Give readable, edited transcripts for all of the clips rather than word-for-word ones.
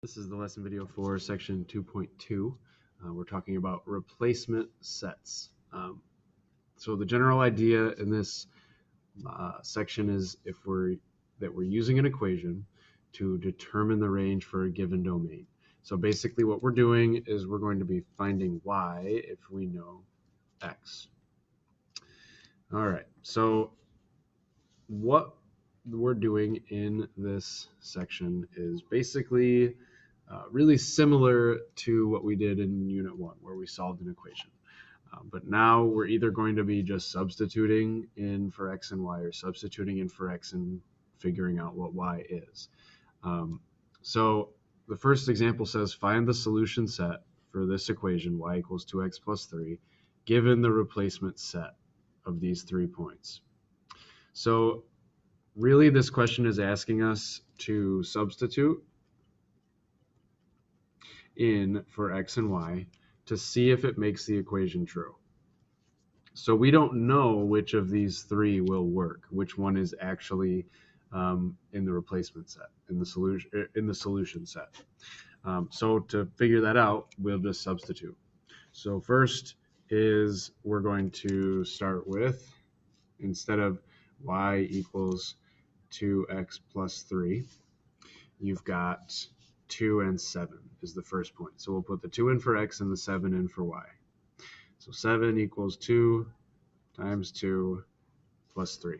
This is the lesson video for section 2.2. We're talking about replacement sets. So the general idea in this section is we're using an equation to determine the range for a given domain. So basically what we're doing is we're going to be finding y if we know x. All right, so what we're doing in this section is basically really similar to what we did in Unit 1, where we solved an equation. But now we're either going to be just substituting in for x and y, or substituting in for x and figuring out what y is. So the first example says, find the solution set for this equation, y equals 2x plus 3, given the replacement set of these 3 points. So really this question is asking us to substitute in for x and y to see if it makes the equation true. So we don't know which of these 3 will work, which one is actually in the replacement set, in the solution set. So to figure that out, we'll just substitute. So first is we're going to start with, instead of y equals 2x plus 3, you've got 2 and 7 is the first point. So we'll put the 2 in for x and the 7 in for y. So 7 equals 2 times 2 plus 3.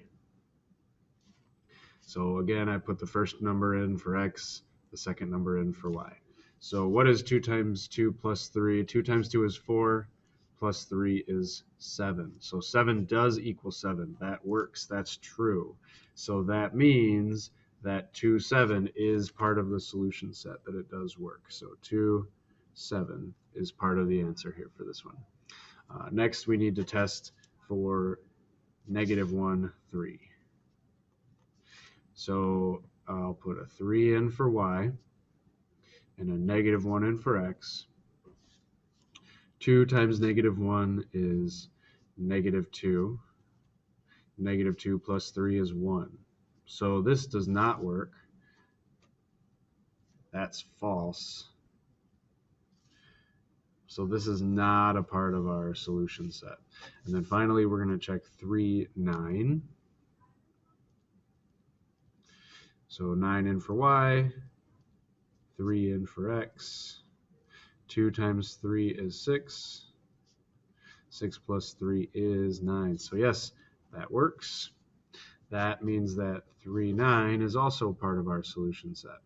So again, I put the first number in for x, the second number in for y. So what is 2 times 2 plus 3? 2 times 2 is 4, plus 3 is 7. So 7 does equal 7. That works. That's true. So that means that 2, 7 is part of the solution set, that it does work. So 2, 7 is part of the answer here for this one. Next, we need to test for -1, 3. So I'll put a 3 in for y and a -1 in for x. 2 times -1 is -2. -2 plus 3 is 1. So this does not work. That's false. So this is not a part of our solution set. And then finally, we're going to check 3, 9. So 9 in for y, 3 in for x. 2 times 3 is 6. 6 plus 3 is 9. So yes, that works. That means that 3, 9 is also part of our solution set.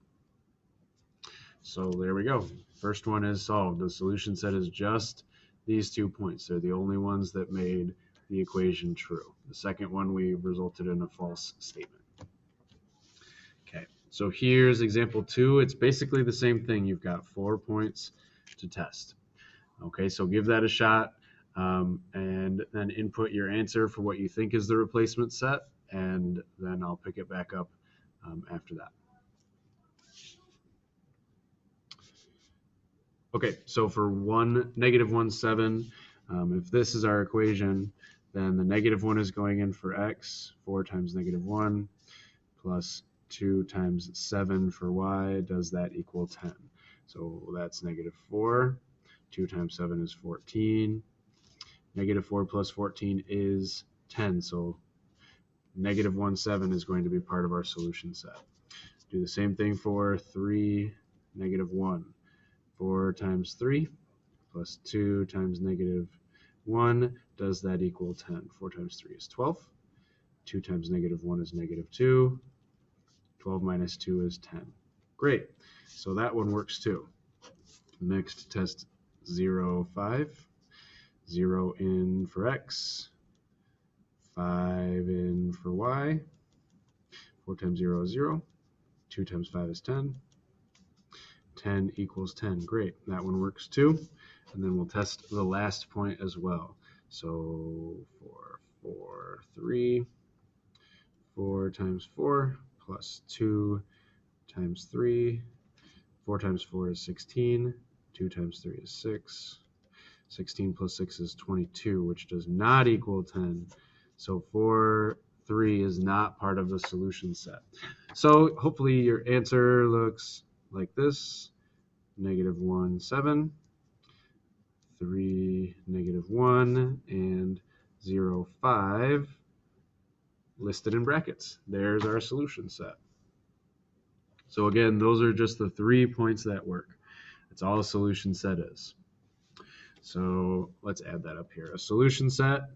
So there we go. First one is solved. The solution set is just these 2 points. They're the only ones that made the equation true. The second one, we resulted in a false statement. Okay, so here's example 2. It's basically the same thing. You've got 4 points to test. Okay, so give that a shot, and then input your answer for what you think is the replacement set, and then I'll pick it back up after that. Okay, so for -1, 7, if this is our equation, then the -1 is going in for x. 4 times -1 plus 2 times 7 for y. Does that equal 10? So that's -4. 2 times 7 is 14. -4 plus 14 is 10. So -1, 7 is going to be part of our solution set. Do the same thing for 3, -1. 4 times 3 plus 2 times -1. Does that equal 10? 4 times 3 is 12. 2 times -1 is -2. 12 minus 2 is 10. Great. So that one works too. Next, test 0, 5. 0 in for x. 5 in for y. 4 times 0 is 0. 2 times 5 is 10. 10 equals 10. Great. That one works too. And then we'll test the last point as well. So 4, 3. 4 times 4 plus 2 times 3. 4 times 4 is 16. 2 times 3 is 6. 16 plus 6 is 22, which does not equal 10. So 4, 3 is not part of the solution set. So hopefully your answer looks like this. 1, 7, 3, -1, and 0, 5 listed in brackets. There's our solution set. So again, those are just the 3 points that work. That's all a solution set is. So let's add that up here. A solution set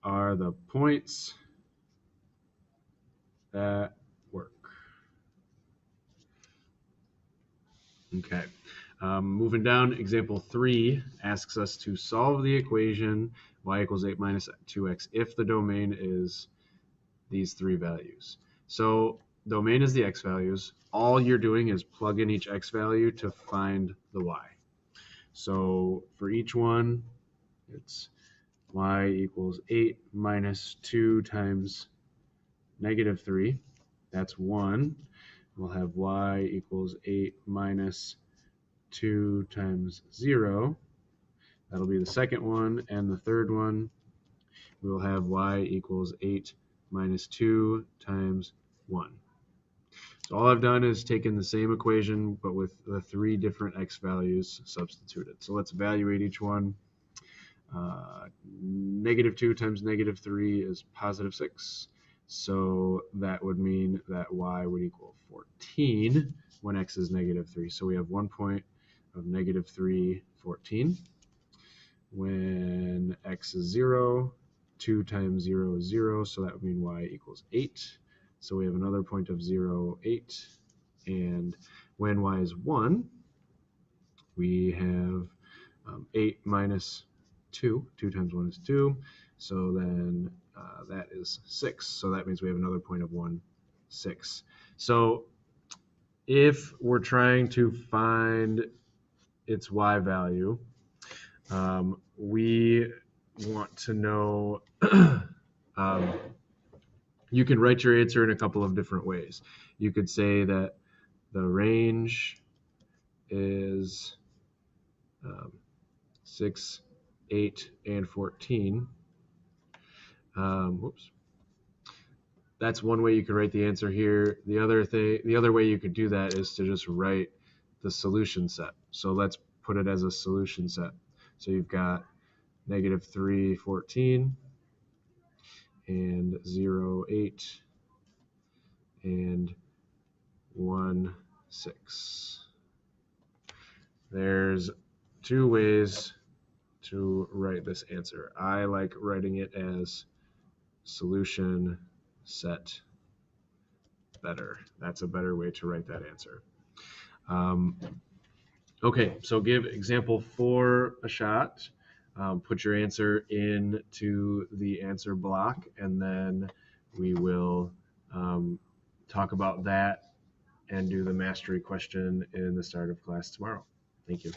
are the points that work. Okay. Moving down, example 3 asks us to solve the equation y equals 8 minus 2x if the domain is these 3 values. So domain is the x values. All you're doing is plug in each x value to find the y. So for each one, it's y equals 8 minus 2 times -3. That's 1. We'll have y equals 8 minus 2 times 0. That'll be the second one. And the third one, we'll have y equals 8 minus 2 times 1. So all I've done is taken the same equation, but with the 3 different x values substituted. So let's evaluate each one. -2 times -3 is +6. So that would mean that y would equal 14 when x is -3. So we have 1 point of -3, 14. When x is 0, 2 times 0 is 0, so that would mean y equals 8. So we have another point of 0, 8. And when y is 1, we have 8 minus 2. 2 times 1 is 2. So then that is 6. So that means we have another point of 1, 6. So if we're trying to find its y value, we want to know, you can write your answer in a couple of different ways. You could say that the range is 6, 8, and 14. Whoops. That's one way you could write the answer here. The other way you could do that is to just write the solution set. So let's put it as a solution set. So you've got -3, 14, and 0, 8, and 1, 6. There's 2 ways to write this answer. I like writing it as solution set better. That's a better way to write that answer. Okay, so give example 4 a shot. Put your answer into the answer block, and then we will talk about that and do the mastery question in the start of class tomorrow. Thank you.